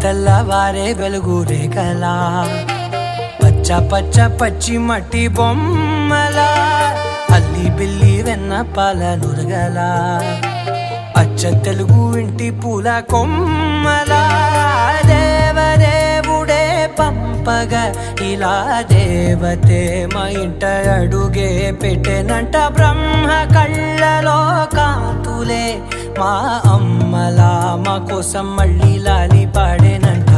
తెల్లవారే వెలుగు రేఖలా పచ్చ పచ్చ పచ్చి మట్టి బొమ్మలా అల్లి బిల్లి వెన్న పాల నురగలా అచ్చ తెలుగు ఇంటి పూల కొమ్మలా దేవదేవుడే పంపగా ఇలా దేవతే మా ఇంట అడుగే పెట్టెనంట బ్రహ్మ కళ్ళలో కాంతులే మా అమ్మలా మా కోసం మళ్ళీ లాలి పాడేనంట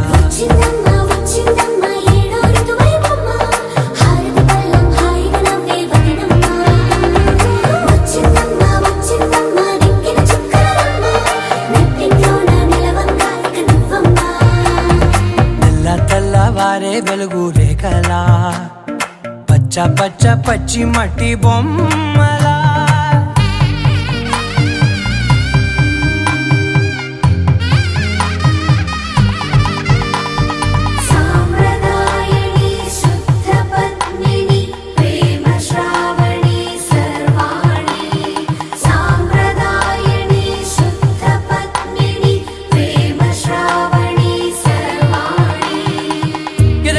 తెల్లవారే వెలుగు రేఖలా పచ్చ పచ్చ పచ్చి మట్టి బొమ్మలా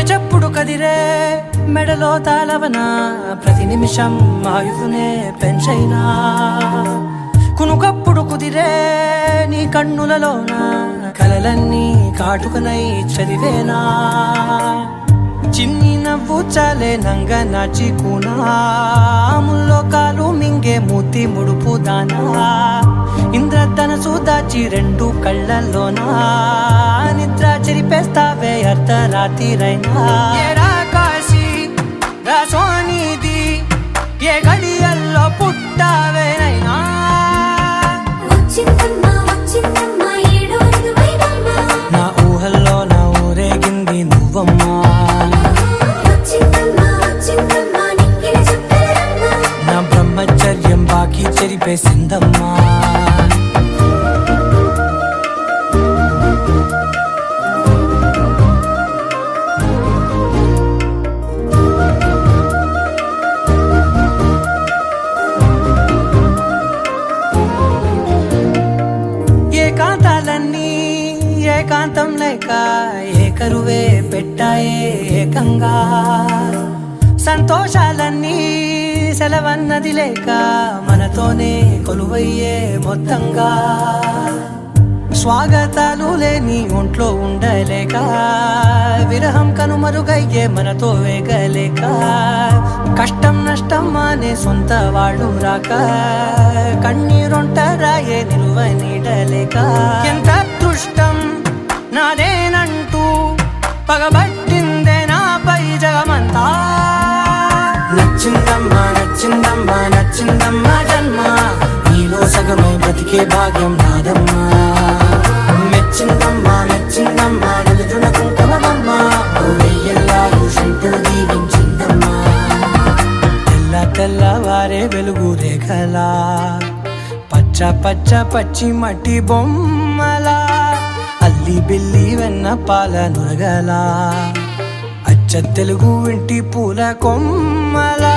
చెప్పుడు కదిరే మెడలో తాళవన ప్రతి నిమిషం ఆయుధునే పెంచైనా కునుకప్పుడు కుదిరే నీ కన్నులలోన కలలన్నీ కాటుకనై చదివేనా చిన్ని నవ్వు చాలే నంగ నాచి కూనాముల్లో కాలు మింగే మూతి ముడుపు దానా ఇంద్రధనసు దాచి రెండు కళ్ళల్లోనా నిద్ర చెరిపేస్తావే అర్ధరాత్రిరైనా కాశీ రాసోనిది ఏ గడియల్లో పుట్టావేనైనా నా ఊహల్లో నా ఊరేగింది నువ్వమ్మా నా బ్రహ్మచర్యం బాకీ చెరిపేసిందమ్మా ఏకాంతాలన్నీ ఏకాంతం లేక ఏకరువే పెట్టాయే ఏకంగా సంతోషాలన్నీ సెలవన్నది లేక మనతోనే కొలువయ్యే మొత్తంగా స్వాగతాలు లేని ఒంట్లో ఉండలేక విరహం కనుమరుగయ్యే మనతో వేగలేక కష్టం నష్టం అనే సొంత వాళ్ళు రాక కన్నీరొంటరాయే నిలువ నీడలేక ఎంత అదృష్టం నాదేనంటూ పగబట్టిందే నాపై జగమంతా నచ్చిందమ్మా నచ్చిందమ్మా నచ్చిందమ్మా జన్మ నీలో సగమై బ్రతికే భాగ్యం నాదమ్మా మెచ్చిందమ్మా మెచ్చిందమ్మా నిలుతున్న కుంకుమమ్మా వెయ్యల్లాలు శంకరు దీవించిందమ్మా తెల్లవారే వెలుగు రేఖలా పచ్చ పచ్చ పచ్చి మట్టి బొమ్మలా అల్లి బిల్లి వెన్న పాల నురగలా అచ్చ తెలుగు ఇంటి పూల కొమ్మలా